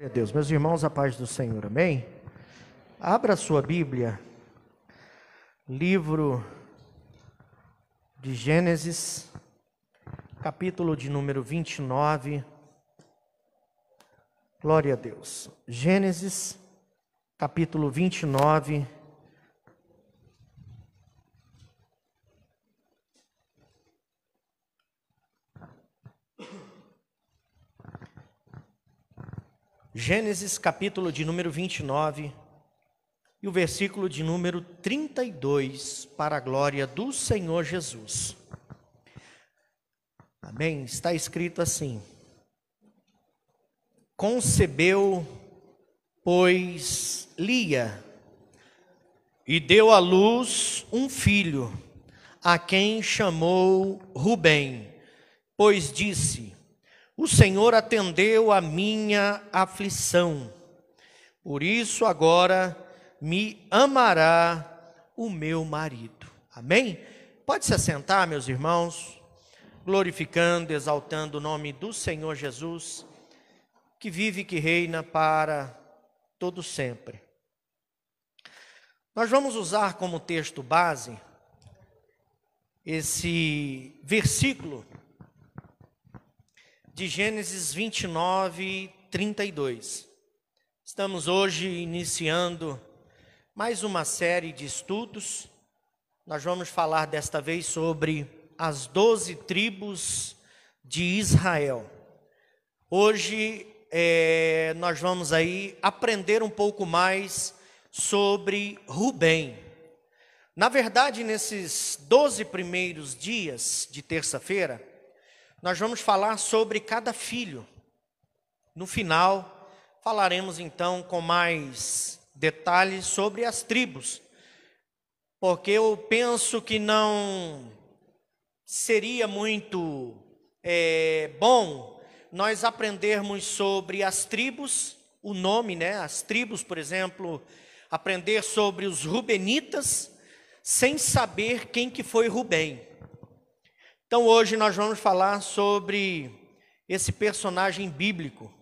Glória a Deus. Meus irmãos, a paz do Senhor, amém? Abra a sua Bíblia, livro de Gênesis, capítulo de número 29. Glória a Deus. Gênesis, capítulo 29. Gênesis, capítulo de número 29, e o versículo de número 32, para a glória do Senhor Jesus. Amém? Está escrito assim: concebeu, pois, Lia, e deu à luz um filho, a quem chamou Rubem, pois disse: o Senhor atendeu a minha aflição, por isso agora me amará o meu marido. Amém? Pode se assentar, meus irmãos, glorificando, exaltando o nome do Senhor Jesus, que vive e que reina para todo sempre. Nós vamos usar como texto base esse versículo de Gênesis 29, 32. Estamos hoje iniciando mais uma série de estudos. Nós vamos falar desta vez sobre as 12 tribos de Israel. Hoje nós vamos aí aprender um pouco mais sobre Rubem. Na verdade, nesses 12 primeiros dias de terça-feira, nós vamos falar sobre cada filho. No final, falaremos então com mais detalhes sobre as tribos, porque eu penso que não seria muito bom nós aprendermos sobre as tribos, o nome, né? As tribos, por exemplo, aprender sobre os Rubenitas, sem saber quem que foi Rubem. Então hoje nós vamos falar sobre esse personagem bíblico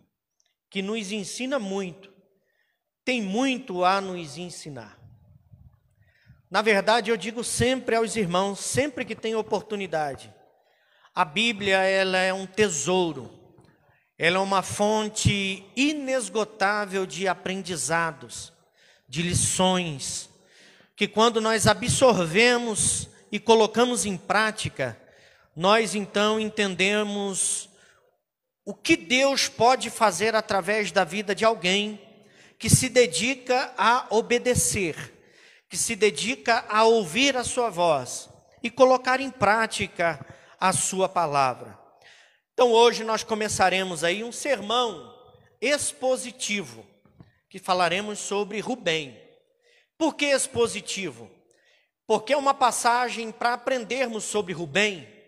que nos ensina muito, tem muito a nos ensinar. Na verdade, eu digo sempre aos irmãos, sempre que tem oportunidade, a Bíblia ela é um tesouro, ela é uma fonte inesgotável de aprendizados, de lições, que quando nós absorvemos e colocamos em prática, nós então entendemos o que Deus pode fazer através da vida de alguém que se dedica a obedecer, que se dedica a ouvir a sua voz e colocar em prática a sua palavra. Então hoje nós começaremos aí um sermão expositivo, que falaremos sobre Rubem. Por que expositivo? Porque é uma passagem para aprendermos sobre Rubem.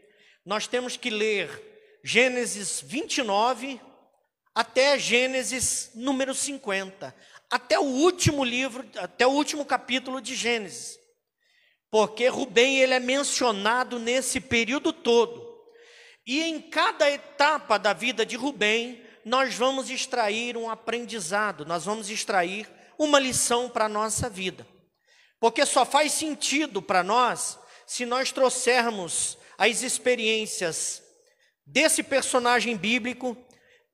Nós temos que ler Gênesis 29 até Gênesis número 50, até o último livro, até o último capítulo de Gênesis. Porque Rubem ele é mencionado nesse período todo. E em cada etapa da vida de Rubem, nós vamos extrair um aprendizado, nós vamos extrair uma lição para a nossa vida. Porque só faz sentido para nós se nós trouxermos as experiências desse personagem bíblico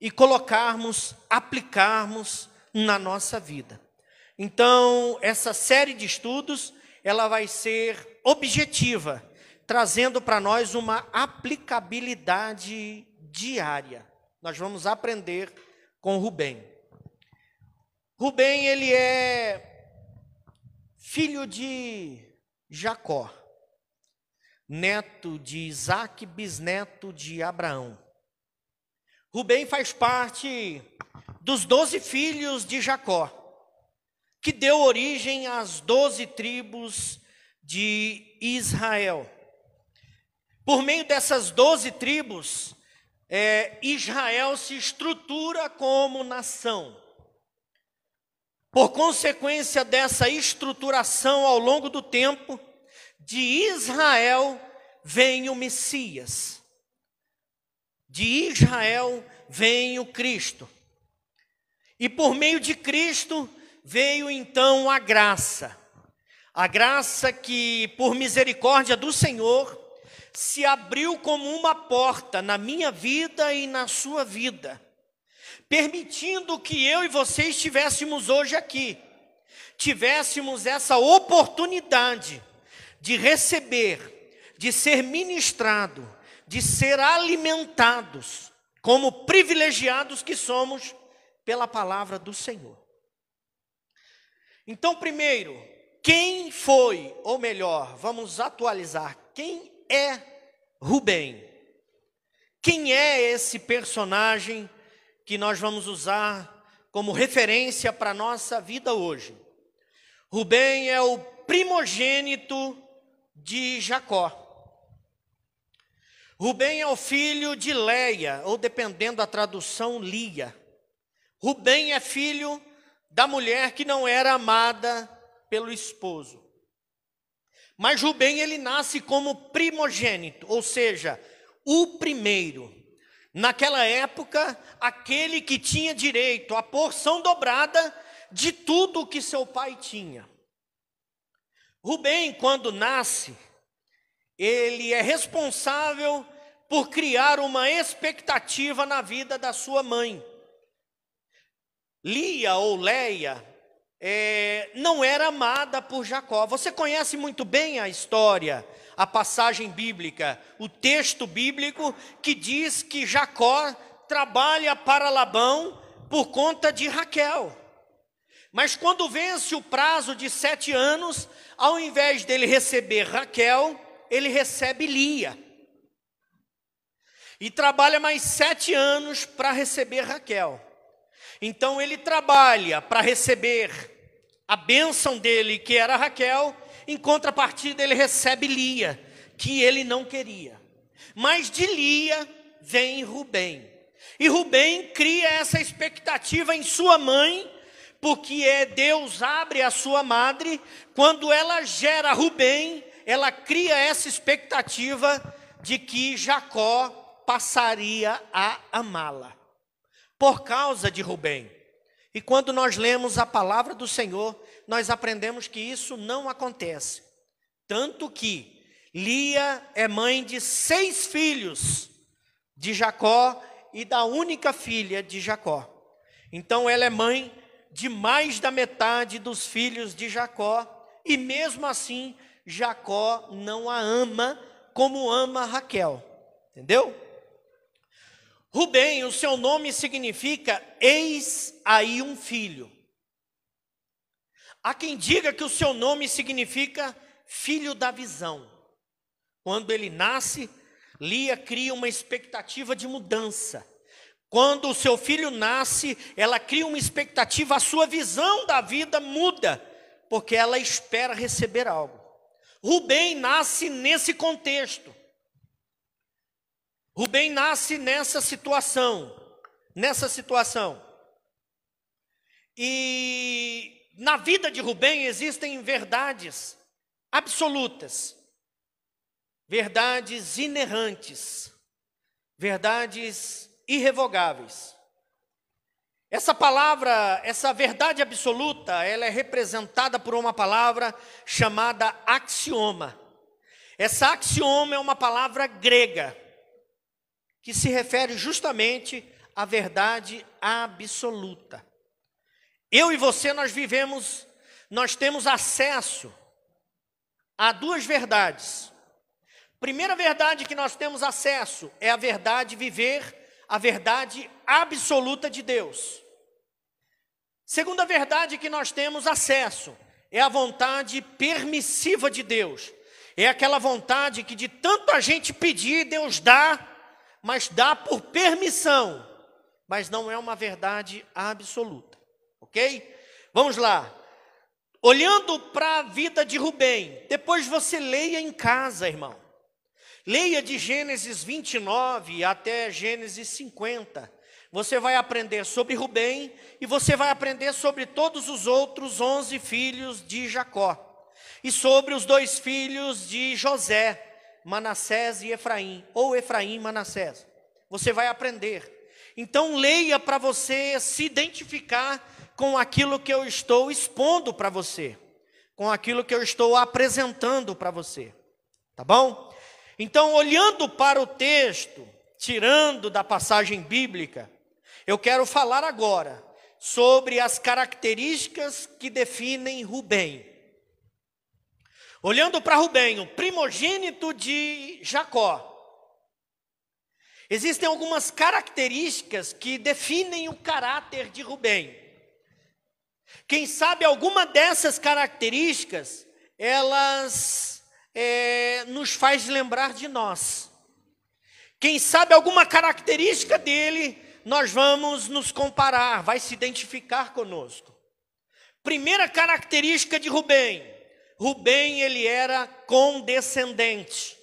e colocarmos, aplicarmos na nossa vida. Então, essa série de estudos, ela vai ser objetiva, trazendo para nós uma aplicabilidade diária. Nós vamos aprender com Rubem. Rubem, ele é filho de Jacó, neto de Isaac, bisneto de Abraão. Rubem faz parte dos 12 filhos de Jacó, que deu origem às 12 tribos de Israel. Por meio dessas 12 tribos, Israel se estrutura como nação. Por consequência dessa estruturação ao longo do tempo, de Israel vem o Messias. De Israel vem o Cristo. E por meio de Cristo veio então a graça que por misericórdia do Senhor se abriu como uma porta na minha vida e na sua vida, permitindo que eu e você estivéssemos hoje aqui, tivéssemos essa oportunidade de receber, de ser ministrado, de ser alimentados, como privilegiados que somos pela palavra do Senhor. Então, primeiro, quem foi, ou melhor, vamos atualizar, quem é Rubem? Quem é esse personagem que nós vamos usar como referência para a nossa vida hoje? Rubem é o primogênito de Jacó. Rubem é o filho de Leia, ou dependendo da tradução, Lia. Rubem é filho da mulher que não era amada pelo esposo. Mas Rubem, ele nasce como primogênito, ou seja, o primeiro. Naquela época, aquele que tinha direito à porção dobrada de tudo o que seu pai tinha. Rubem, quando nasce, ele é responsável por criar uma expectativa na vida da sua mãe. Lia ou Leia não era amada por Jacó. Você conhece muito bem a história, a passagem bíblica, o texto bíblico que diz que Jacó trabalha para Labão por conta de Raquel. Mas quando vence o prazo de 7 anos, ao invés dele receber Raquel, ele recebe Lia. E trabalha mais 7 anos para receber Raquel. Então ele trabalha para receber a bênção dele, que era Raquel, em contrapartida ele recebe Lia, que ele não queria. Mas de Lia vem Rubem. E Rubem cria essa expectativa em sua mãe, porque Deus abre a sua madre, quando ela gera Rubem, ela cria essa expectativa de que Jacó passaria a amá-la, por causa de Rubem. E quando nós lemos a palavra do Senhor, nós aprendemos que isso não acontece. Tanto que Lia é mãe de 6 filhos de Jacó e da única filha de Jacó. Então ela é mãe de mais da metade dos filhos de Jacó, e mesmo assim Jacó não a ama como ama Raquel. Entendeu? Rubem, o seu nome significa eis aí um filho. Há quem diga que o seu nome significa filho da visão. Quando ele nasce, Lia cria uma expectativa de mudança. Quando o seu filho nasce, ela cria uma expectativa, a sua visão da vida muda, porque ela espera receber algo. Rubem nasce nesse contexto. Rubem nasce nessa situação. E na vida de Rubem existem verdades absolutas, verdades inerrantes, verdades irrevogáveis. Essa palavra, essa verdade absoluta, ela é representada por uma palavra chamada axioma. Essa axioma é uma palavra grega, que se refere justamente à verdade absoluta. Eu e você, nós temos acesso a 2 verdades. Primeira verdade que nós temos acesso é a verdade viver, a verdade absoluta de Deus. Segunda verdade que nós temos acesso é a vontade permissiva de Deus. É aquela vontade que de tanta gente pedir, Deus dá, mas dá por permissão, mas não é uma verdade absoluta, ok? Vamos lá. Olhando para a vida de Rubem, depois você leia em casa, irmão. Leia de Gênesis 29 até Gênesis 50. Você vai aprender sobre Rubem e você vai aprender sobre todos os outros 11 filhos de Jacó. E sobre os 2 filhos de José, Manassés e Efraim, ou Efraim e Manassés. Você vai aprender. Então leia para você se identificar com aquilo que eu estou expondo para você, com aquilo que eu estou apresentando para você, tá bom? Então, olhando para o texto, tirando da passagem bíblica, eu quero falar agora sobre as características que definem Rubem. Olhando para Rubem, o primogênito de Jacó, existem algumas características que definem o caráter de Rubem. Quem sabe alguma dessas características, elas nos faz lembrar de nós. Quem sabe alguma característica dele, nós vamos nos comparar, vai se identificar conosco. Primeira característica de Rubem. Rubem, ele era condescendente.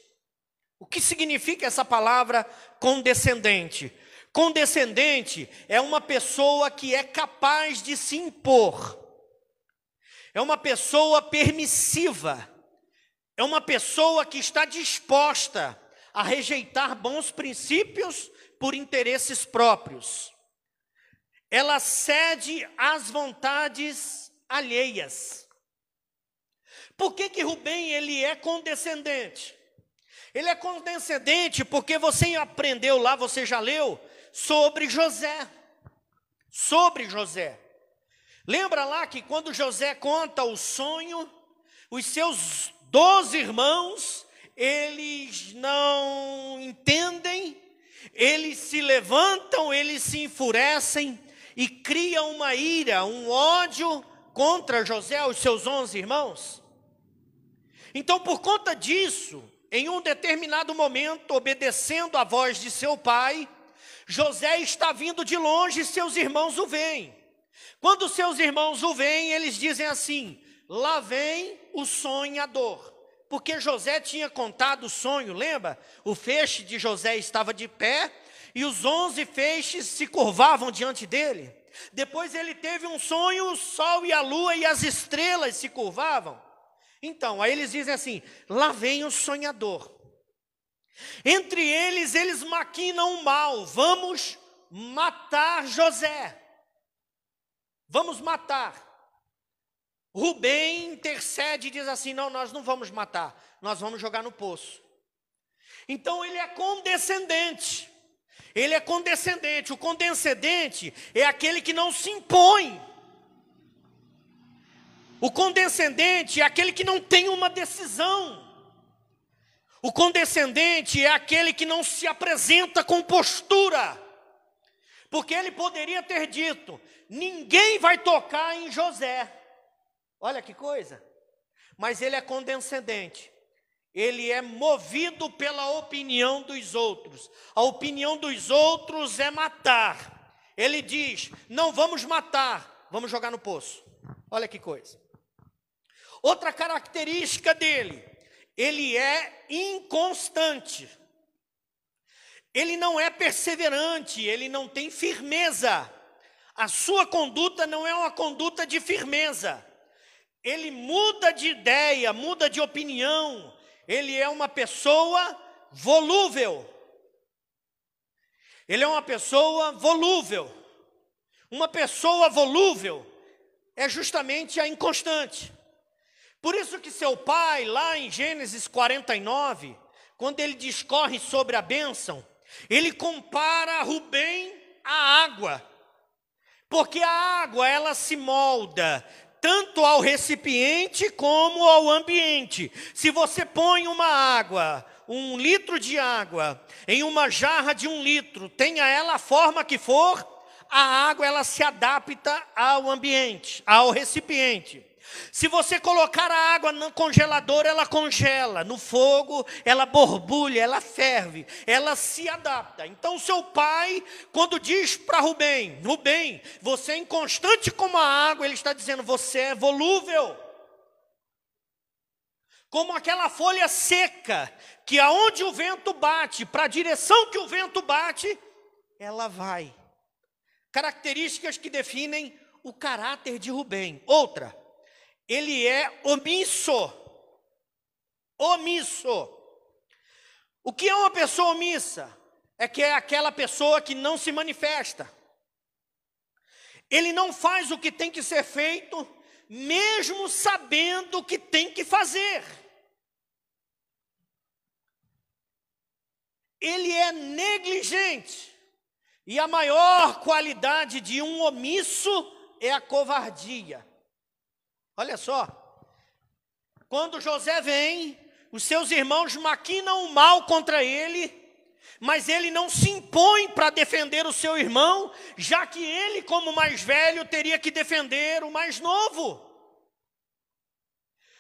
O que significa essa palavra condescendente? Condescendente é uma pessoa que é capaz de se impor. É uma pessoa permissiva. É uma pessoa que está disposta a rejeitar bons princípios por interesses próprios. Ela cede às vontades alheias. Por que Rubem ele é condescendente? Ele é condescendente porque você aprendeu lá, você já leu, sobre José. Sobre José. Lembra lá que quando José conta o sonho, os seus 12 irmãos, eles não entendem, eles se levantam, eles se enfurecem e criam uma ira, um ódio contra José, os seus 11 irmãos. Então, por conta disso, em um determinado momento, obedecendo à voz de seu pai, José está vindo de longe e seus irmãos o veem. Quando seus irmãos o veem, eles dizem assim: lá vem o sonhador. Porque José tinha contado o sonho, lembra? O feixe de José estava de pé e os 11 feixes se curvavam diante dele. Depois ele teve um sonho, o sol e a lua e as estrelas se curvavam. Então, aí eles dizem assim: lá vem o sonhador. Entre eles, eles maquinam o mal. Vamos matar José. Vamos matar. Rubem intercede e diz assim: não, nós não vamos matar, nós vamos jogar no poço. Então ele é condescendente. Ele é condescendente. O condescendente é aquele que não se impõe. O condescendente é aquele que não tem uma decisão. O condescendente é aquele que não se apresenta com postura. Porque ele poderia ter dito: ninguém vai tocar em José. Olha que coisa. Mas ele é condescendente. Ele é movido pela opinião dos outros. A opinião dos outros é matar. Ele diz: não vamos matar, vamos jogar no poço. Olha que coisa. Outra característica dele: ele é inconstante. Ele não é perseverante, ele não tem firmeza. A sua conduta não é uma conduta de firmeza. Ele muda de ideia, muda de opinião. Ele é uma pessoa volúvel. Ele é uma pessoa volúvel. Uma pessoa volúvel é justamente a inconstante. Por isso que seu pai, lá em Gênesis 49, quando ele discorre sobre a bênção, ele compara Rubem à água. Porque a água, ela se molda tanto ao recipiente como ao ambiente. Se você põe uma água, 1 litro de água, em uma jarra de 1 litro, tenha ela a forma que for, a água ela se adapta ao ambiente, ao recipiente. Se você colocar a água no congelador, ela congela. No fogo, ela borbulha, ela ferve, ela se adapta. Então, seu pai, quando diz para Rubem: Rubem, você é inconstante como a água, ele está dizendo: você é volúvel. Como aquela folha seca, que aonde o vento bate, para a direção que o vento bate, ela vai. Características que definem o caráter de Rubem. Outra: ele é omisso. Omisso. O que é uma pessoa omissa? é que é aquela pessoa que não se manifesta. Ele não faz o que tem que ser feito, mesmo sabendo o que tem que fazer. Ele é negligente. E a maior qualidade de um omisso é a covardia. Olha só. Quando José vem, os seus irmãos maquinam o mal contra ele, mas ele não se impõe para defender o seu irmão, já que ele, como mais velho, teria que defender o mais novo.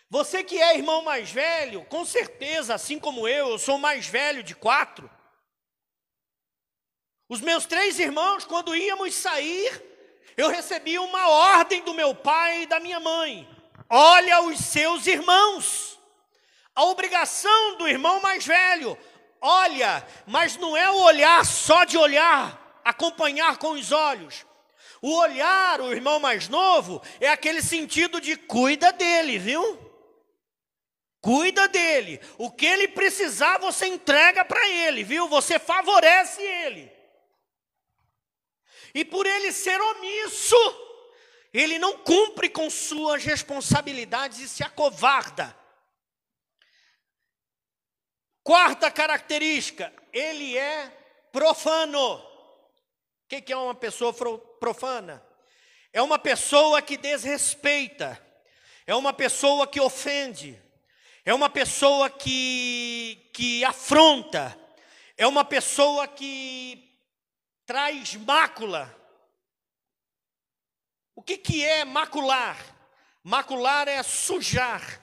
Você que é irmão mais velho, com certeza, assim como eu sou mais velho de 4. Os meus 3 irmãos, quando íamos sair, eu recebia uma ordem do meu pai e da minha mãe: olha os seus irmãos. A obrigação do irmão mais velho: olha, mas não é o olhar só de olhar, acompanhar com os olhos. O olhar, o irmão mais novo, é aquele sentido de cuida dele, viu? Cuida dele. O que ele precisar, você entrega para ele, viu? Você favorece ele. E por ele ser omisso, ele não cumpre com suas responsabilidades e se acovarda. Quarta característica, ele é profano. O que é uma pessoa profana? É uma pessoa que desrespeita, é uma pessoa que ofende, é uma pessoa que afronta, é uma pessoa que traz mácula. O que é macular? Macular é sujar.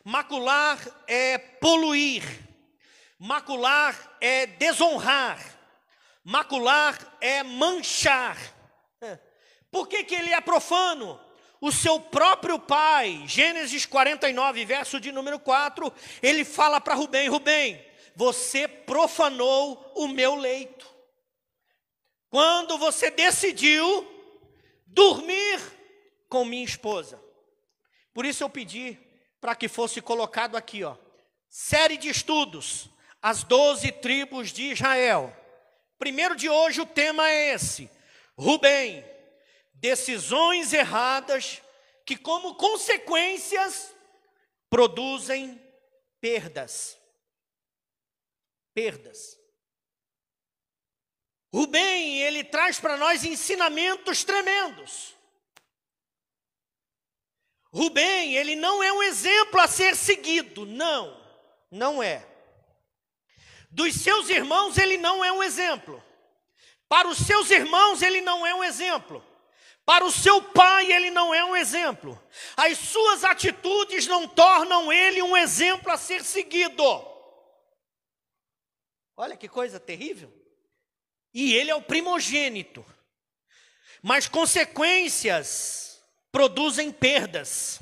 Macular é poluir. Macular é desonrar. Macular é manchar. Por que ele é profano? O seu próprio pai, Gênesis 49, verso de número 4, ele fala para Rubem: Rubem, você profanou o meu leito. Quando você decidiu dormir com minha esposa. Por isso eu pedi para que fosse colocado aqui, ó, série de estudos, as 12 tribos de Israel. Primeiro de hoje o tema é esse: Rubem, decisões erradas que como consequências produzem perdas. Perdas. Rubem, ele traz para nós ensinamentos tremendos. Rubem, ele não é um exemplo a ser seguido, não é. Dos seus irmãos, ele não é um exemplo. Para os seus irmãos, ele não é um exemplo. Para o seu pai, ele não é um exemplo. As suas atitudes não tornam ele um exemplo a ser seguido. Olha que coisa terrível. E ele é o primogênito. Mas consequências produzem perdas.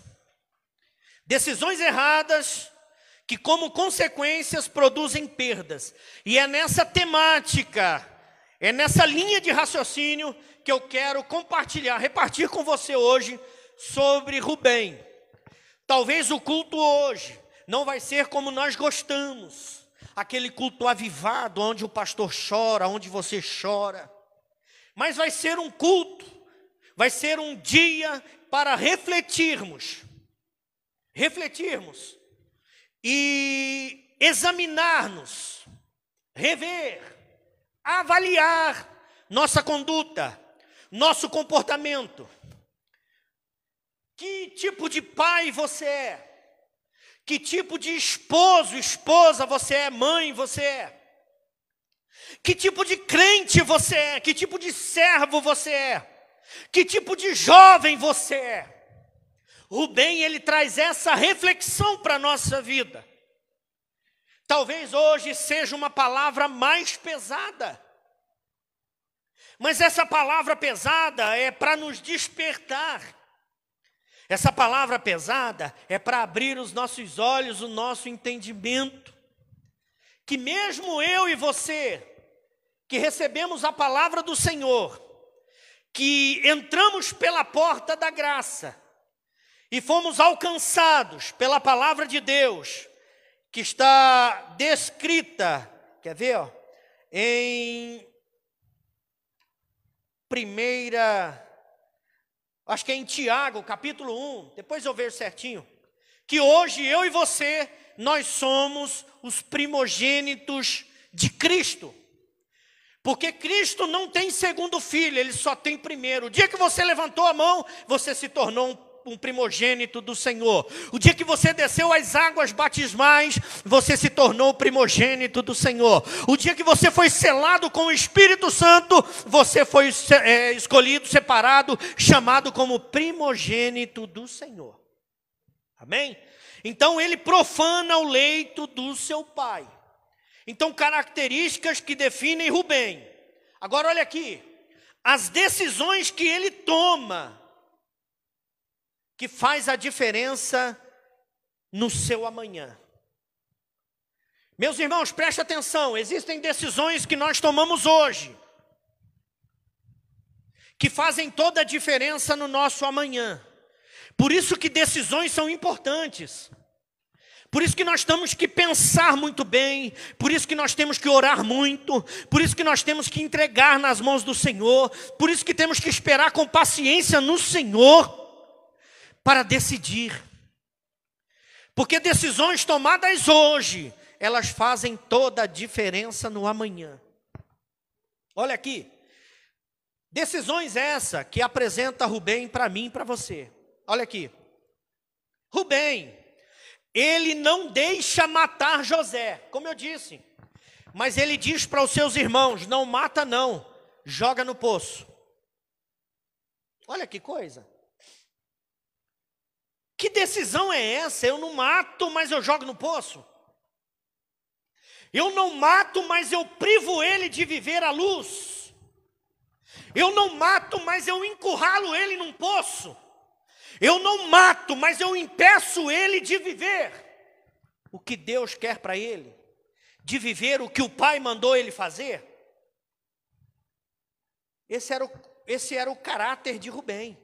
Decisões erradas que como consequências produzem perdas. E é nessa temática, é nessa linha de raciocínio que eu quero compartilhar, repartir com você hoje sobre Rubem. Talvez o culto hoje não vai ser como nós gostamos. Aquele culto avivado, onde o pastor chora, onde você chora. Mas vai ser um culto, vai ser um dia para refletirmos e examinar-nos, rever, avaliar nossa conduta, nosso comportamento. Que tipo de pai você é? Que tipo de esposo, esposa você é, mãe você é? Que tipo de crente você é? Que tipo de servo você é? Que tipo de jovem você é? Rubem, ele traz essa reflexão para a nossa vida. Talvez hoje seja uma palavra mais pesada. Mas essa palavra pesada é para nos despertar. Essa palavra pesada é para abrir os nossos olhos, o nosso entendimento. Que mesmo eu e você, que recebemos a palavra do Senhor, que entramos pela porta da graça e fomos alcançados pela palavra de Deus, que está descrita, quer ver? Ó? em acho que é em Tiago, capítulo 1, depois eu vejo certinho, que hoje eu e você, nós somos os primogênitos de Cristo. Porque Cristo não tem segundo filho, ele só tem primeiro. O dia que você levantou a mão, você se tornou um primogênito do Senhor. O dia que você desceu as águas batismais, você se tornou primogênito do Senhor. O dia que você foi selado com o Espírito Santo, você foi escolhido, separado, chamado como primogênito do Senhor. Amém? Então ele profana o leito do seu pai. Então, características que definem Rubem. Agora, olha aqui. As decisões que ele toma, que faz a diferença no seu amanhã. Meus irmãos, preste atenção. Existem decisões que nós tomamos hoje, que fazem toda a diferença no nosso amanhã. Por isso que decisões são importantes. Por isso que nós temos que pensar muito bem, por isso que nós temos que orar muito, por isso que nós temos que entregar nas mãos do Senhor, por isso que temos que esperar com paciência no Senhor para decidir. Porque decisões tomadas hoje, elas fazem toda a diferença no amanhã. Olha aqui, decisões essa que apresenta Rubem para mim e para você. Olha aqui, Rubem, ele não deixa matar José, como eu disse. Mas ele diz para os seus irmãos, não mata não, joga no poço. Olha que coisa. Que decisão é essa? Eu não mato, mas eu jogo no poço. Eu não mato, mas eu privo ele de viver a luz. Eu não mato, mas eu encurralo ele num poço. Eu não mato, mas eu impeço ele de viver o que Deus quer para ele, de viver o que o Pai mandou ele fazer. Esse era o caráter de Rubem.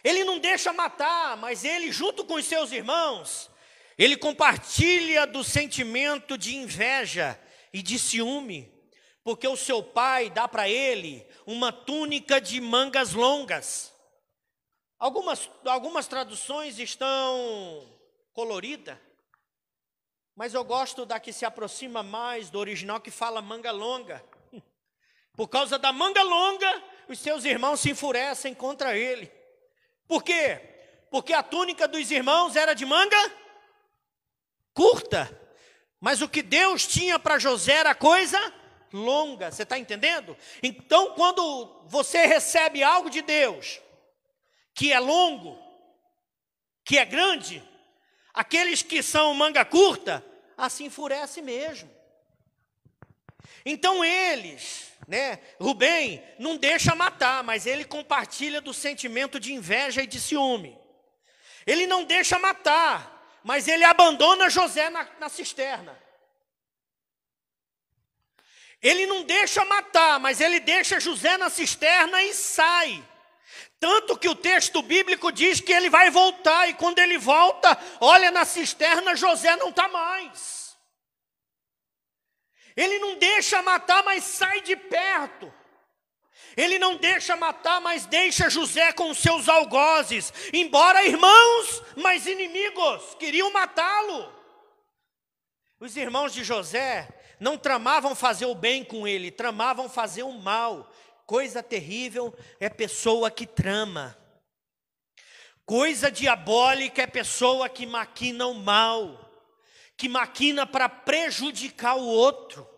Ele não deixa matar, mas ele, junto com os seus irmãos, ele compartilha do sentimento de inveja e de ciúme, porque o seu pai dá para ele uma túnica de mangas longas. Algumas traduções estão coloridas, mas eu gosto da que se aproxima mais do original, que fala manga longa. Por causa da manga longa, os seus irmãos se enfurecem contra ele. Por quê? Porque a túnica dos irmãos era de manga curta, mas o que Deus tinha para José era coisa longa. Você está entendendo? Então, quando você recebe algo de Deus que é longo, que é grande, aqueles que são manga curta, assim enfurece mesmo. Então eles, Rubem não deixa matar, mas ele compartilha do sentimento de inveja e de ciúme. Ele não deixa matar, mas ele abandona José na cisterna. Ele não deixa matar, mas ele deixa José na cisterna e sai. Tanto que o texto bíblico diz que ele vai voltar, e quando ele volta, olha na cisterna, José não está mais. Ele não deixa matar, mas sai de perto. Ele não deixa matar, mas deixa José com seus algozes. Embora irmãos, mas inimigos, queriam matá-lo. Os irmãos de José não tramavam fazer o bem com ele, tramavam fazer o mal. Coisa terrível é pessoa que trama. Coisa diabólica é pessoa que maquina o mal, que maquina para prejudicar o outro.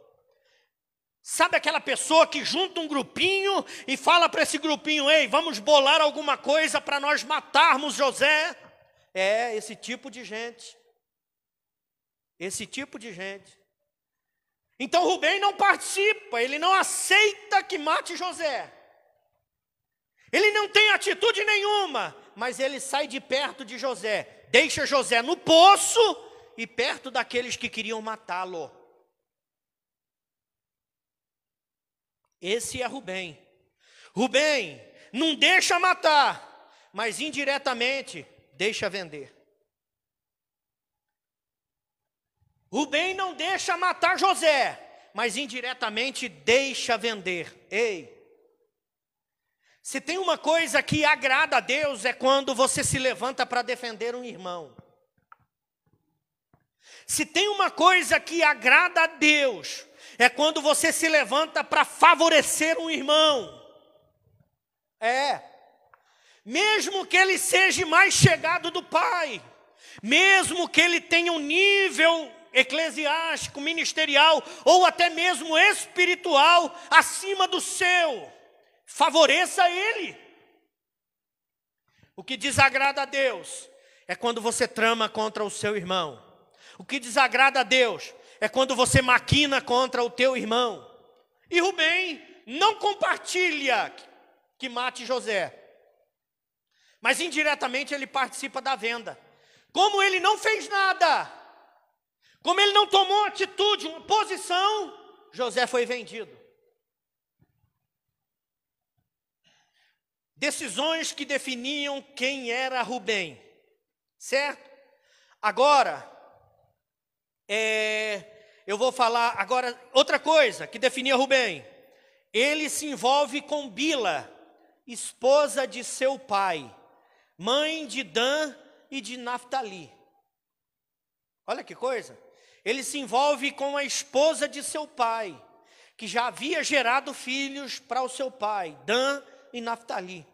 Sabe aquela pessoa que junta um grupinho e fala para esse grupinho, ei, vamos bolar alguma coisa para nós matarmos José? É, esse tipo de gente. Esse tipo de gente. Então Rubem não participa, ele não aceita que mate José. Ele não tem atitude nenhuma, mas ele sai de perto de José, deixa José no poço e perto daqueles que queriam matá-lo. Esse é Rubem. Rubem não deixa matar, mas indiretamente deixa vender. Rubem não deixa matar José, mas indiretamente deixa vender. Ei, se tem uma coisa que agrada a Deus é quando você se levanta para defender um irmão. Se tem uma coisa que agrada a Deus é quando você se levanta para favorecer um irmão. Mesmo que ele seja mais chegado do Pai, mesmo que ele tenha um nível eclesiástico, ministerial ou até mesmo espiritual acima do seu, favoreça ele. O que desagrada a Deus é quando você trama contra o seu irmão. O que desagrada a Deus é quando você maquina contra o teu irmão. E Rubem não compartilha que mate José, mas indiretamente ele participa da venda. Como ele não fez nada, como ele não tomou atitude, uma posição, José foi vendido. Decisões que definiam quem era Rubem, certo? Agora, eu vou falar agora outra coisa que definia Rubem. Ele se envolve com Bila, esposa de seu pai, mãe de Dan e de Naftali. Olha que coisa. Ele se envolve com a esposa de seu pai, que já havia gerado filhos para o seu pai, Dan e Naftali.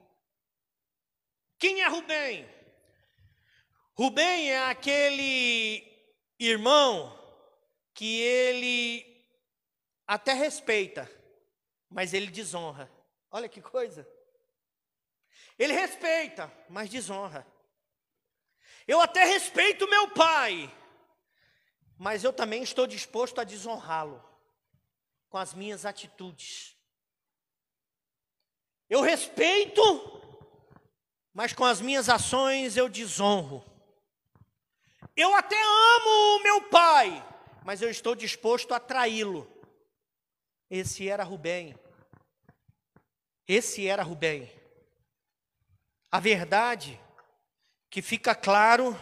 Quem é Rubem? Rubem é aquele irmão que ele até respeita, mas ele desonra. Olha que coisa. Ele respeita, mas desonra. Eu até respeito meu pai, mas eu também estou disposto a desonrá-lo com as minhas atitudes. Eu respeito, mas com as minhas ações eu desonro. Eu até amo o meu pai, mas eu estou disposto a traí-lo. Esse era Rubem. Esse era Rubem. A verdade que fica claro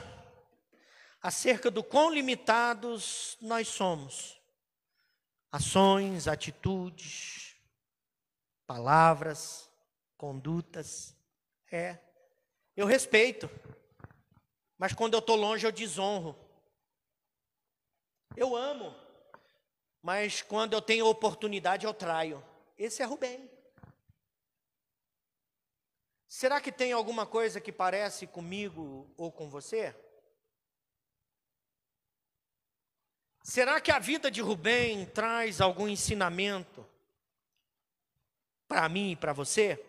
acerca do quão limitados nós somos. Ações, atitudes, palavras, condutas. Eu respeito, mas quando eu estou longe eu desonro. Eu amo, mas quando eu tenho oportunidade eu traio. Esse é Rubem. Será que tem alguma coisa que parece comigo ou com você? Será que a vida de Rubem traz algum ensinamento para mim e para você?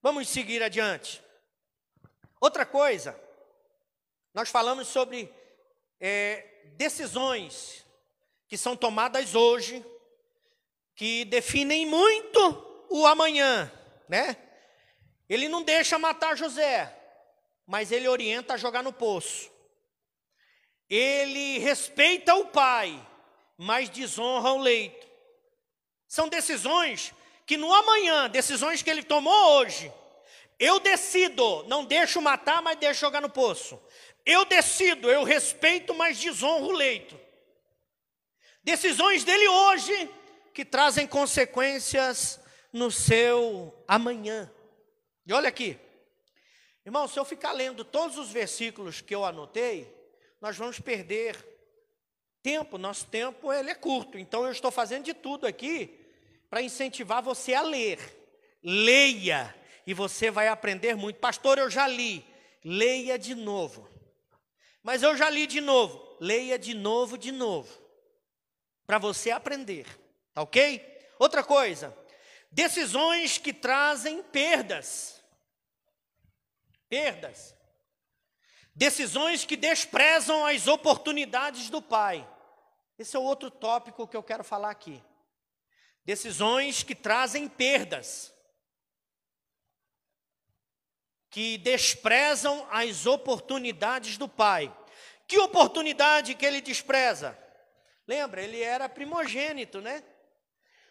Vamos seguir adiante. Outra coisa, nós falamos sobre decisões que são tomadas hoje, que definem muito o amanhã, né? Ele não deixa matar José, mas ele orienta a jogar no poço. Ele respeita o pai, mas desonra o leito. São decisões que no amanhã, decisões que ele tomou hoje. Eu decido, não deixo matar, mas deixo jogar no poço. Eu decido, eu respeito, mas desonro o leito. Decisões dele hoje que trazem consequências no seu amanhã. E olha aqui, irmão, se eu ficar lendo todos os versículos que eu anotei, nós vamos perder tempo. Nosso tempo ele é curto, então eu estou fazendo de tudo aqui para incentivar você a ler. Leia, e você vai aprender muito. Pastor, eu já li. Leia de novo. Mas eu já li de novo. Leia de novo, para você aprender, tá ok? Outra coisa, decisões que trazem perdas. Decisões que desprezam as oportunidades do Pai. Esse é o outro tópico que eu quero falar aqui. Decisões que trazem perdas. Que desprezam as oportunidades do Pai. Que oportunidade que ele despreza? Lembra, ele era primogênito, né?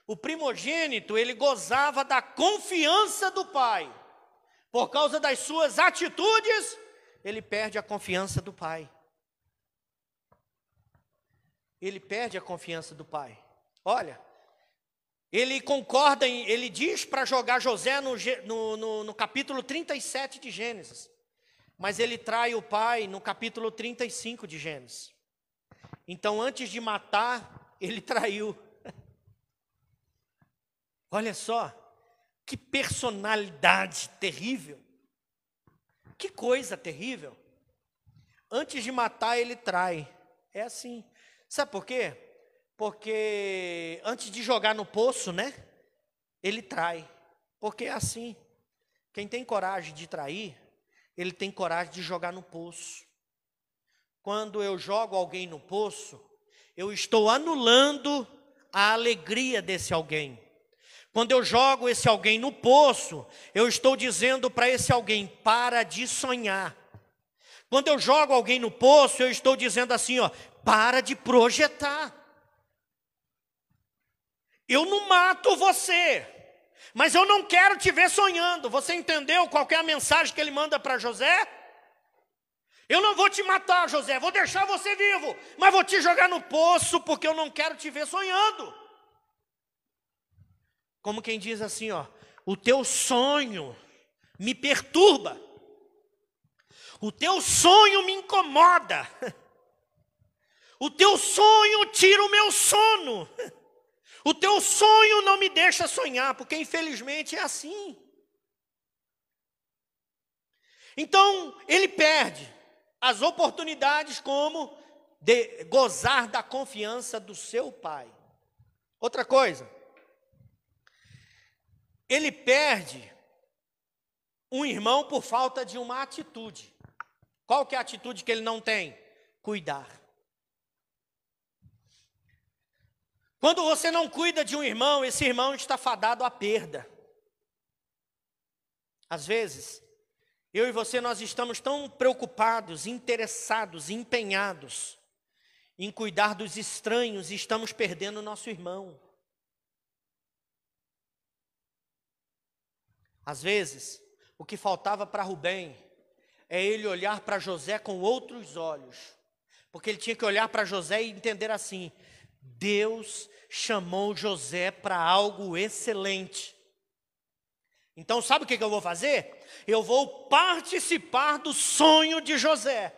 O primogênito, ele gozava da confiança do pai. Por causa das suas atitudes, ele perde a confiança do pai. Ele perde a confiança do pai. Olha, ele concorda, ele diz para jogar José no capítulo 37 de Gênesis, mas ele trai o pai no capítulo 35 de Gênesis. Então, antes de matar, ele traiu. Olha só, que personalidade terrível. Que coisa terrível. Antes de matar, ele trai. É assim. Sabe por quê? Porque antes de jogar no poço, né? Ele trai. Porque é assim. Quem tem coragem de trair, ele tem coragem de jogar no poço. Quando eu jogo alguém no poço, eu estou anulando a alegria desse alguém. Quando eu jogo esse alguém no poço, eu estou dizendo para esse alguém, para de sonhar. Quando eu jogo alguém no poço, eu estou dizendo assim, ó, para de projetar. Eu não mato você, mas eu não quero te ver sonhando. Você entendeu qual é a mensagem que ele manda para José? Eu não vou te matar, José, vou deixar você vivo, mas vou te jogar no poço porque eu não quero te ver sonhando. Como quem diz assim, ó, o teu sonho me perturba. O teu sonho me incomoda. O teu sonho tira o meu sono. O teu sonho não me deixa sonhar, porque infelizmente é assim. Então, ele perde as oportunidades como de gozar da confiança do seu pai. Outra coisa, ele perde um irmão por falta de uma atitude. Qual que é a atitude que ele não tem? Cuidar. Quando você não cuida de um irmão, esse irmão está fadado à perda. Às vezes, eu e você, nós estamos tão preocupados, interessados, empenhados em cuidar dos estranhos e estamos perdendo o nosso irmão. Às vezes, o que faltava para Rubem é ele olhar para José com outros olhos. Porque ele tinha que olhar para José e entender assim, Deus chamou José para algo excelente. Então sabe o que eu vou fazer? Eu vou participar do sonho de José.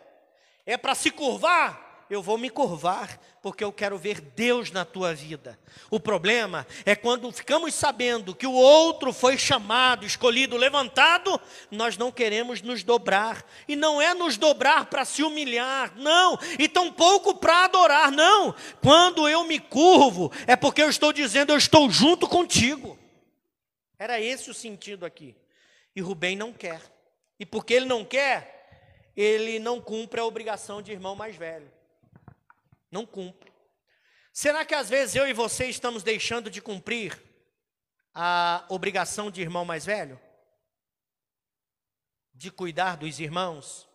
É para se curvar? Eu vou me curvar, porque eu quero ver Deus na tua vida. O problema é quando ficamos sabendo que o outro foi chamado, escolhido, levantado, nós não queremos nos dobrar. E não é nos dobrar para se humilhar, não. E tampouco para adorar, não. Quando eu me curvo, é porque eu estou dizendo, eu estou junto contigo. Era esse o sentido aqui. E Rubem não quer. E porque ele não quer, ele não cumpre a obrigação de irmão mais velho. Não cumpre. Será que às vezes eu e você estamos deixando de cumprir a obrigação de irmão mais velho? De cuidar dos irmãos?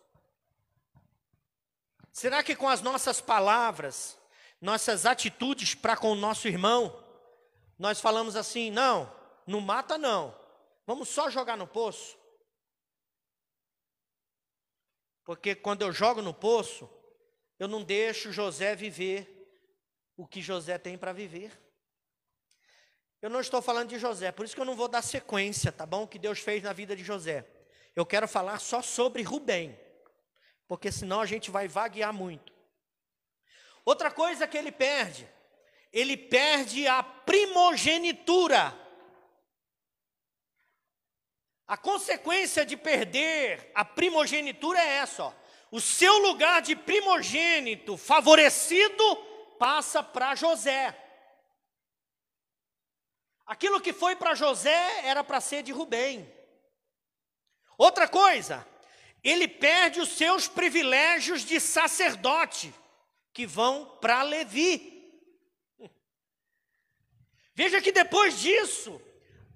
Será que com as nossas palavras, nossas atitudes para com o nosso irmão, nós falamos assim, não mata não, vamos só jogar no poço? Porque quando eu jogo no poço, eu não deixo José viver o que José tem para viver. Eu não estou falando de José, por isso que eu não vou dar sequência, tá bom? O que Deus fez na vida de José. Eu quero falar só sobre Rubem, porque senão a gente vai vaguear muito. Outra coisa que ele perde a primogenitura. A consequência de perder a primogenitura é essa, ó. O seu lugar de primogênito favorecido passa para José. Aquilo que foi para José era para ser de Rubem. Outra coisa, ele perde os seus privilégios de sacerdote, que vão para Levi. Veja que depois disso,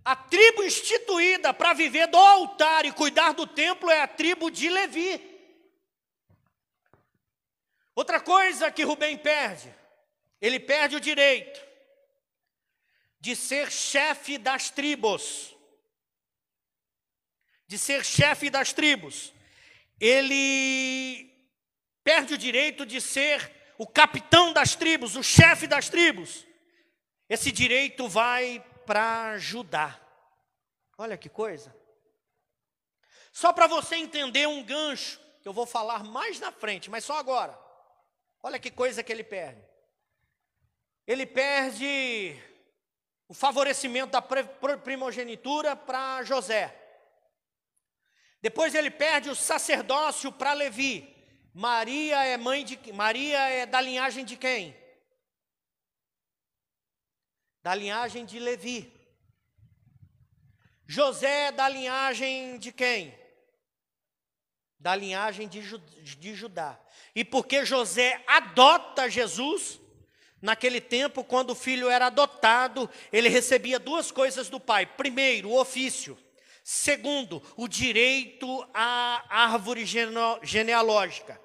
a tribo instituída para viver do altar e cuidar do templo é a tribo de Levi. Outra coisa que Rubem perde, ele perde o direito de ser chefe das tribos. De ser chefe das tribos. Ele perde o direito de ser o capitão das tribos, o chefe das tribos. Esse direito vai para Judá. Olha que coisa. Só para você entender um gancho, que eu vou falar mais na frente, mas só agora. Olha que coisa que ele perde. Ele perde o favorecimento da primogenitura para José. Depois ele perde o sacerdócio para Levi. Maria é da linhagem de quem? Da linhagem de Levi. José é da linhagem de quem? Da linhagem de Judá. E porque José adota Jesus, naquele tempo, quando o filho era adotado, ele recebia duas coisas do pai. Primeiro, o ofício. Segundo, o direito à árvore genealógica.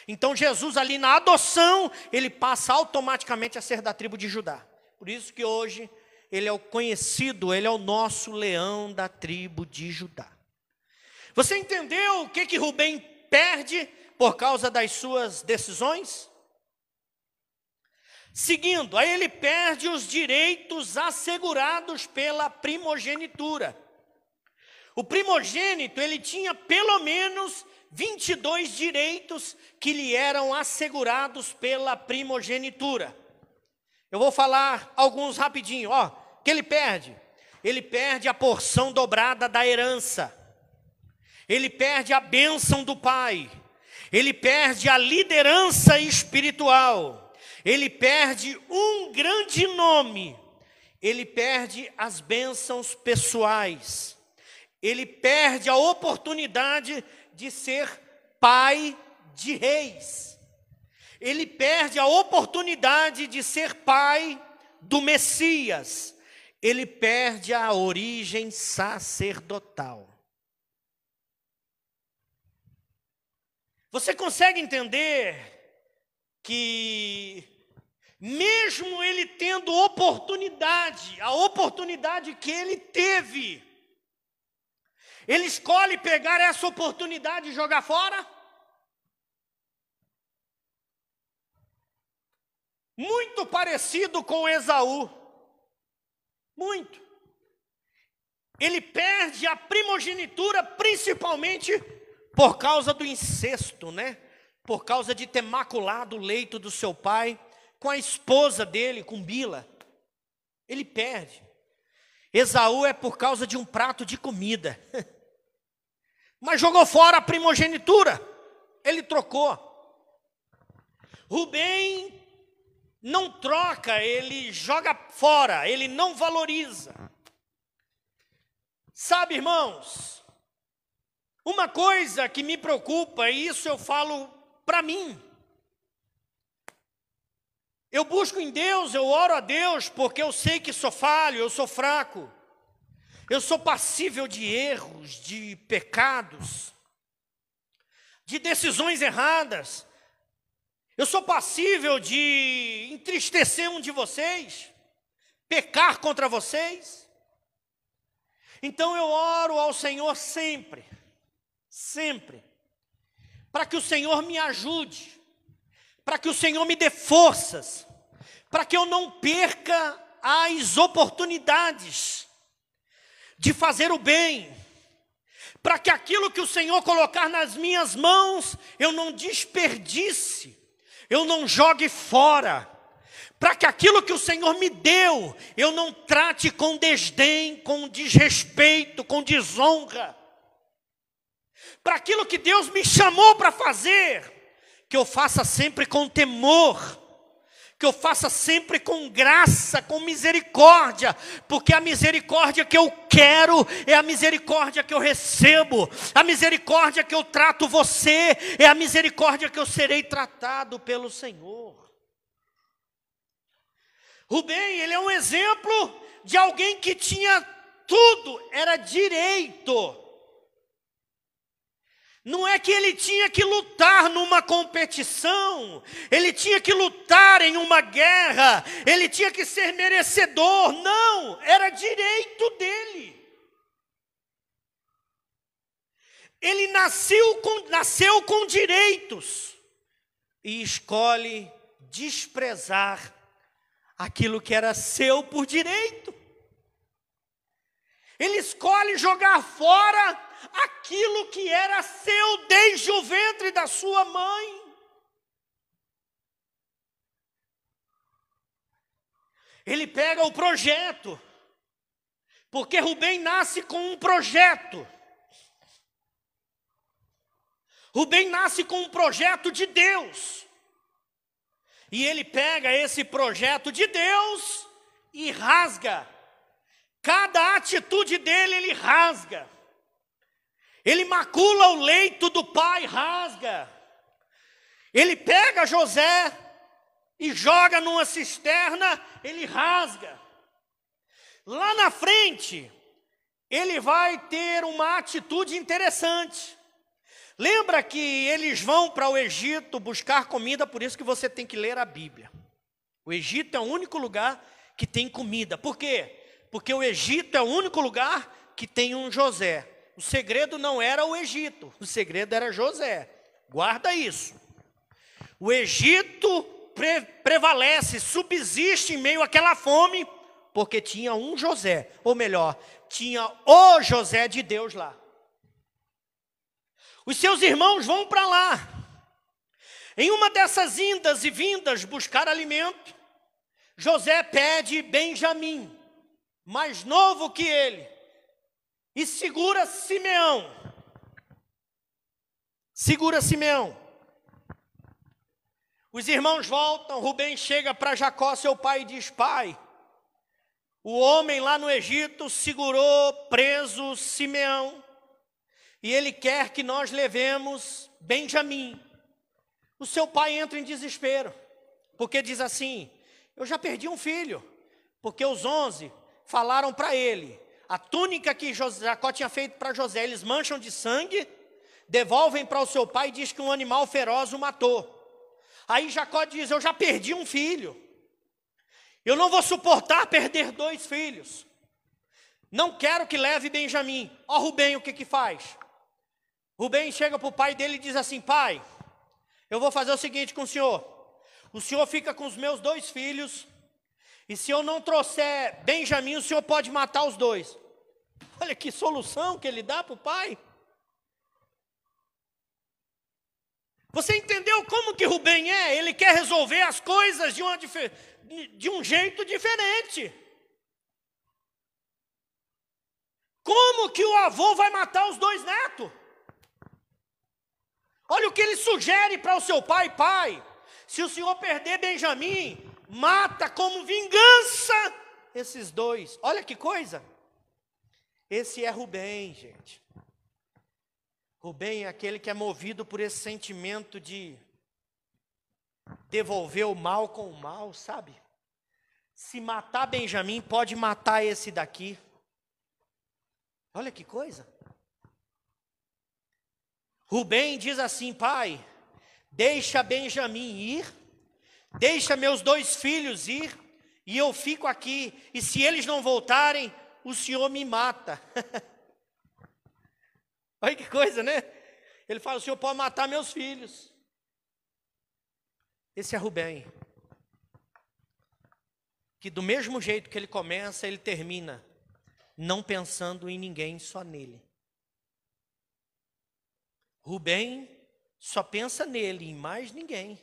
Então Jesus ali na adoção, ele passa automaticamente a ser da tribo de Judá. Por isso que hoje ele é o conhecido, ele é o nosso leão da tribo de Judá. Você entendeu o que Rubem perde por causa das suas decisões? Seguindo, aí ele perde os direitos assegurados pela primogenitura. O primogênito, ele tinha pelo menos 22 direitos que lhe eram assegurados pela primogenitura. Eu vou falar alguns rapidinho. Que ele perde? Ele perde a porção dobrada da herança. Ele perde a bênção do pai. Ele perde a liderança espiritual. Ele perde um grande nome. Ele perde as bênçãos pessoais. Ele perde a oportunidade de ser pai de reis. Ele perde a oportunidade de ser pai do Messias. Ele perde a origem sacerdotal. Você consegue entender que mesmo ele tendo oportunidade, a oportunidade que ele teve, ele escolhe pegar essa oportunidade e jogar fora? Muito parecido com Esaú. Muito. Ele perde a primogenitura principalmente por causa do incesto, né? Por causa de ter maculado o leito do seu pai com a esposa dele, com Bila. Ele perde. Esaú é por causa de um prato de comida. Mas jogou fora a primogenitura. Ele trocou. Rubem não troca, ele joga fora, ele não valoriza. Sabe, irmãos, uma coisa que me preocupa, e isso eu falo para mim. Eu busco em Deus, eu oro a Deus, porque eu sei que sou falho, eu sou fraco. Eu sou passível de erros, de pecados, de decisões erradas. Eu sou passível de entristecer um de vocês, pecar contra vocês. Então eu oro ao Senhor sempre, sempre, para que o Senhor me ajude, para que o Senhor me dê forças, para que eu não perca as oportunidades de fazer o bem, para que aquilo que o Senhor colocar nas minhas mãos, eu não desperdice, eu não jogue fora, para que aquilo que o Senhor me deu, eu não trate com desdém, com desrespeito, com desonra, para aquilo que Deus me chamou para fazer, que eu faça sempre com temor, que eu faça sempre com graça, com misericórdia, porque a misericórdia que eu quero é a misericórdia que eu recebo, a misericórdia que eu trato você, é a misericórdia que eu serei tratado pelo Senhor. Rubem, ele é um exemplo de alguém que tinha tudo, era direito. Não é que ele tinha que lutar numa competição, ele tinha que lutar em uma guerra, ele tinha que ser merecedor, não, era direito dele. Ele nasceu com direitos e escolhe desprezar aquilo que era seu por direito. Ele escolhe jogar fora aquilo que era seu desde o ventre da sua mãe. Ele pega o projeto, porque Rubem nasce com um projeto. Rubem nasce com um projeto de Deus. E ele pega esse projeto de Deus e rasga. Cada atitude dele, ele rasga. Ele macula o leito do pai, rasga. Ele pega José e joga numa cisterna, ele rasga. Lá na frente, ele vai ter uma atitude interessante. Lembra que eles vão para o Egito buscar comida, por isso que você tem que ler a Bíblia. O Egito é o único lugar que tem comida. Por quê? Porque o Egito é o único lugar que tem um José. O segredo não era o Egito, o segredo era José. Guarda isso. O Egito prevalece, subsiste em meio àquela fome, porque tinha um José, ou melhor, tinha o José de Deus lá. Os seus irmãos vão para lá. Em uma dessas indas e vindas buscar alimento, José pede Benjamim, mais novo que ele, e segura Simeão. Segura Simeão. Os irmãos voltam, Rubem chega para Jacó, seu pai, e diz: pai, o homem lá no Egito segurou preso Simeão, e ele quer que nós levemos Benjamim. O seu pai entra em desespero, porque diz assim: eu já perdi um filho, porque os 11 falaram para ele, a túnica que Jacó tinha feito para José, eles mancham de sangue, devolvem para o seu pai e diz que um animal feroz o matou. Aí Jacó diz: eu já perdi um filho, eu não vou suportar perder 2 filhos, não quero que leve Benjamim. Ó Rubem, o que faz? Rubem chega para o pai dele e diz assim: pai, eu vou fazer o seguinte com o senhor fica com os meus 2 filhos, e se eu não trouxer Benjamim, o senhor pode matar os 2. Olha que solução que ele dá para o pai. Você entendeu como que Rubem é? Ele quer resolver as coisas de um jeito diferente. Como que o avô vai matar os 2 netos? Olha o que ele sugere para o seu pai: pai, se o senhor perder Benjamim, mata como vingança esses 2. Olha que coisa. Esse é Rubem, gente. Rubem é aquele que é movido por esse sentimento de devolver o mal com o mal, sabe? Se matar Benjamim, pode matar esse daqui. Olha que coisa. Rubem diz assim: pai, deixa Benjamim ir, deixa meus 2 filhos ir, e eu fico aqui, e se eles não voltarem, o senhor me mata. Olha que coisa, né? Ele fala: o senhor pode matar meus filhos. Esse é Rubem, que do mesmo jeito que ele começa, ele termina, não pensando em ninguém, só nele. Rubem só pensa nele, em mais ninguém.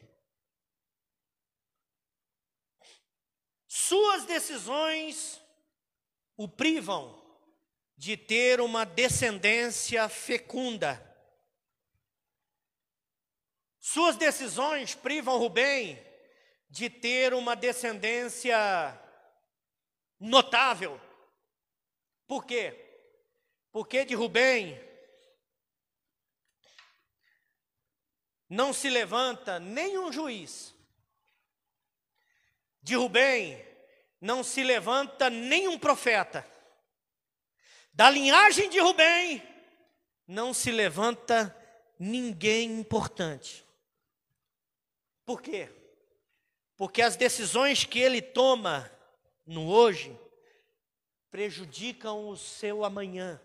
Suas decisões o privam de ter uma descendência fecunda. Suas decisões privam Rubem de ter uma descendência notável. Por quê? Porque de Rubem não se levanta nenhum juiz. De Rubem não se levanta nenhum profeta. Da linhagem de Rubem não se levanta ninguém importante. Por quê? Porque as decisões que ele toma no hoje prejudicam o seu amanhã.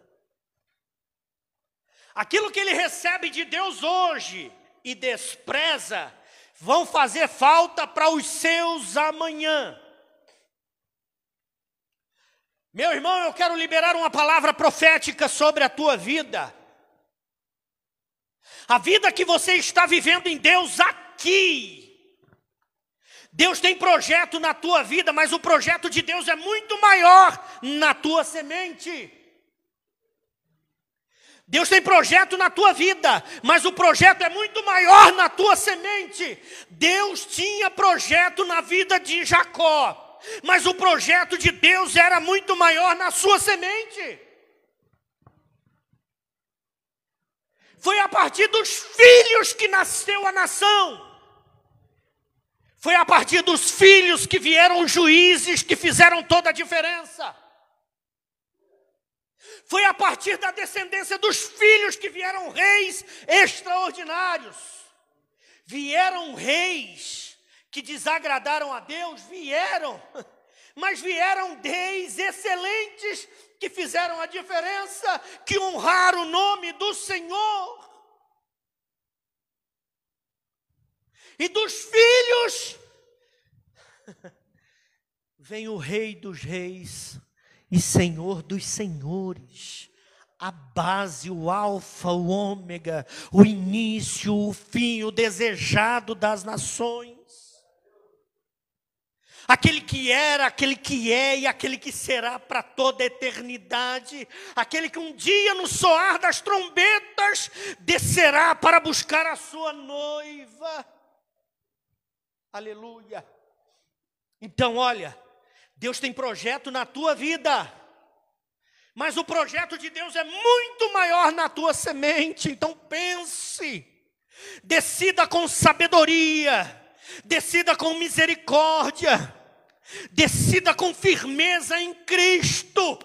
Aquilo que ele recebe de Deus hoje e despreza, vão fazer falta para os seus amanhã. Meu irmão, eu quero liberar uma palavra profética sobre a tua vida. A vida que você está vivendo em Deus aqui. Deus tem projeto na tua vida, mas o projeto de Deus é muito maior na tua semente. Deus tem projeto na tua vida, mas o projeto é muito maior na tua semente. Deus tinha projeto na vida de Jacó, mas o projeto de Deus era muito maior na sua semente. Foi a partir dos filhos que nasceu a nação. Foi a partir dos filhos que vieram juízes que fizeram toda a diferença. Foi a partir da descendência dos filhos que vieram reis extraordinários. Vieram reis que desagradaram a Deus, mas vieram reis excelentes que fizeram a diferença, que honraram o nome do Senhor. E dos filhos vem o Rei dos Reis e Senhor dos Senhores, a base, o alfa, o ômega, o início, o fim, o desejado das nações. Aquele que era, aquele que é e aquele que será para toda a eternidade. Aquele que um dia no soar das trombetas descerá para buscar a sua noiva. Aleluia. Então olha, Deus tem projeto na tua vida, mas o projeto de Deus é muito maior na tua semente. Então pense, decida com sabedoria, decida com misericórdia, decida com firmeza em Cristo,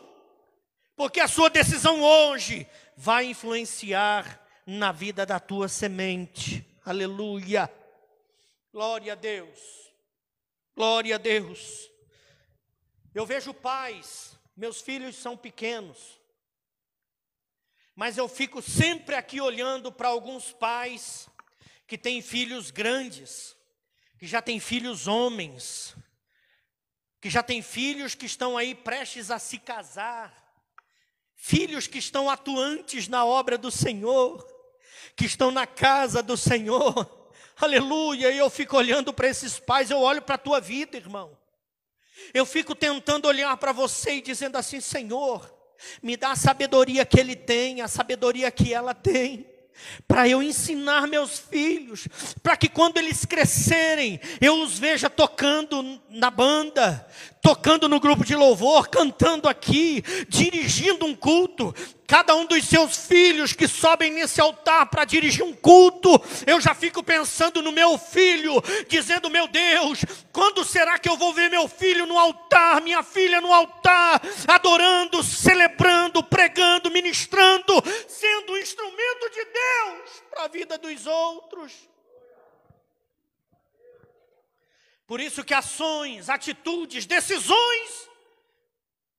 porque a sua decisão hoje vai influenciar na vida da tua semente. Aleluia, glória a Deus, glória a Deus. Eu vejo pais, meus filhos são pequenos, mas eu fico sempre aqui olhando para alguns pais que têm filhos grandes, que já têm filhos homens, que já têm filhos que estão aí prestes a se casar, filhos que estão atuantes na obra do Senhor, que estão na casa do Senhor. Aleluia, e eu fico olhando para esses pais, eu olho para a tua vida, irmão. Eu fico tentando olhar para você e dizendo assim: Senhor, me dá a sabedoria que ele tem, a sabedoria que ela tem, para eu ensinar meus filhos, para que quando eles crescerem, eu os veja tocando na banda, tocando no grupo de louvor, cantando aqui, dirigindo um culto. Cada um dos seus filhos que sobem nesse altar para dirigir um culto, eu já fico pensando no meu filho, dizendo: meu Deus, quando será que eu vou ver meu filho no altar, minha filha no altar, adorando, celebrando, pregando, ministrando, sendo um instrumento de Deus para a vida dos outros. Por isso que ações, atitudes, decisões,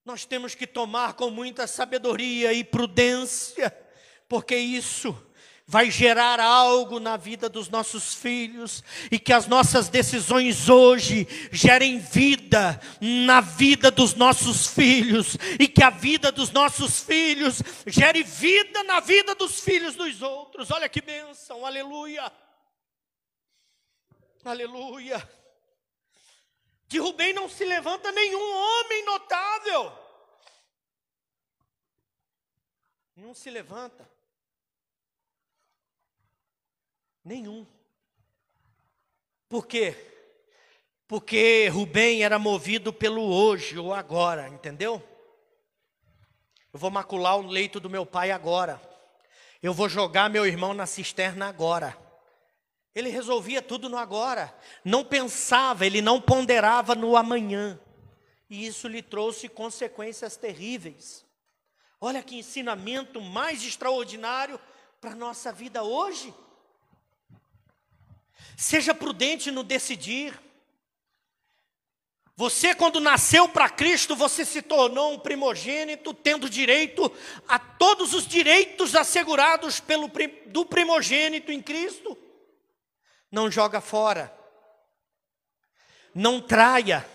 nós temos que tomar com muita sabedoria e prudência, porque isso vai gerar algo na vida dos nossos filhos, e que as nossas decisões hoje gerem vida na vida dos nossos filhos, e que a vida dos nossos filhos gere vida na vida dos filhos dos outros. Olha que bênção, aleluia, aleluia. De Rubem não se levanta nenhum homem notável. Não se levanta. Nenhum. Por quê? Porque Rubem era movido pelo hoje ou agora, entendeu? Eu vou macular o leito do meu pai agora. Eu vou jogar meu irmão na cisterna agora. Ele resolvia tudo no agora, não pensava, ele não ponderava no amanhã. E isso lhe trouxe consequências terríveis. Olha que ensinamento mais extraordinário para a nossa vida hoje. Seja prudente no decidir. Você, quando nasceu para Cristo, você se tornou um primogênito, tendo direito a todos os direitos assegurados do primogênito em Cristo. Não joga fora, não traia,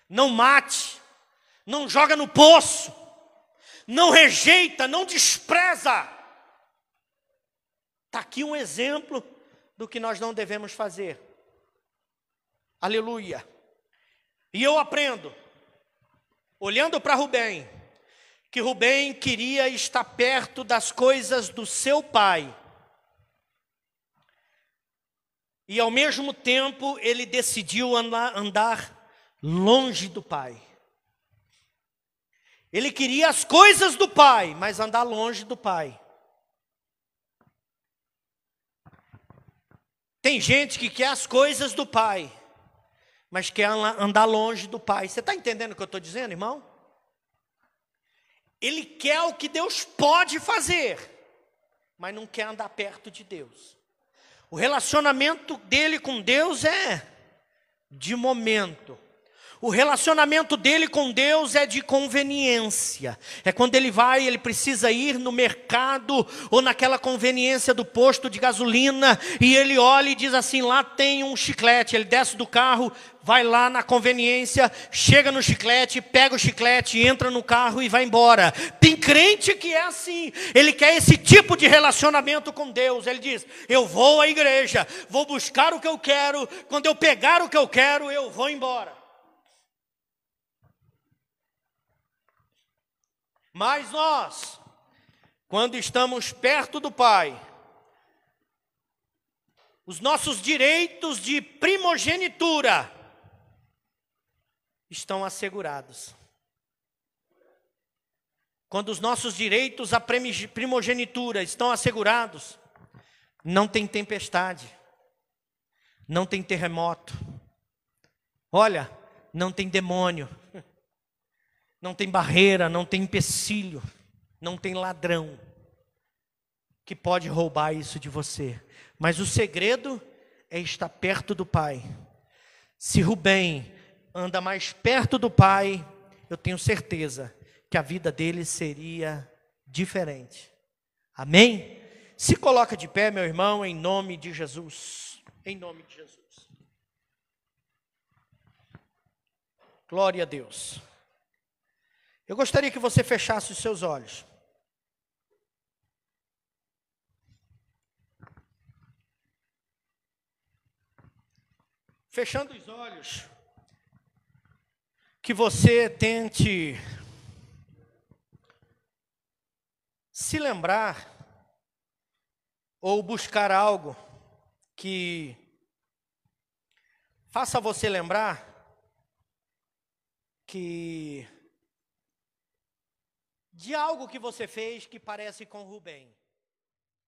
não mate, não joga no poço, não rejeita, não despreza. Está aqui um exemplo do que nós não devemos fazer. Aleluia. E eu aprendo, olhando para Rubem, que Rubem queria estar perto das coisas do seu pai. E ao mesmo tempo ele decidiu andar longe do pai. Ele queria as coisas do pai, mas andar longe do pai. Tem gente que quer as coisas do pai, mas quer andar longe do pai. Você está entendendo o que eu estou dizendo, irmão? Ele quer o que Deus pode fazer, mas não quer andar perto de Deus. O relacionamento dele com Deus é de momento. O relacionamento dele com Deus é de conveniência. É quando ele precisa ir no mercado ou naquela conveniência do posto de gasolina e ele olha e diz assim, lá tem um chiclete. Ele desce do carro, vai lá na conveniência, chega no chiclete, pega o chiclete, entra no carro e vai embora. Tem crente que é assim, ele quer esse tipo de relacionamento com Deus. Ele diz, eu vou à igreja, vou buscar o que eu quero, quando eu pegar o que eu quero, eu vou embora. Mas nós, quando estamos perto do Pai, os nossos direitos de primogenitura estão assegurados. Quando os nossos direitos à primogenitura estão assegurados, não tem tempestade, não tem terremoto, olha, não tem demônio, não tem barreira, não tem empecilho, não tem ladrão que pode roubar isso de você. Mas o segredo é estar perto do Pai. Se Rubem anda mais perto do Pai, eu tenho certeza que a vida dele seria diferente. Amém? Se coloca de pé, meu irmão, em nome de Jesus. Em nome de Jesus. Glória a Deus. Eu gostaria que você fechasse os seus olhos. Fechando os olhos, que você tente se lembrar ou buscar algo que faça você lembrar de algo que você fez que parece com Rubem.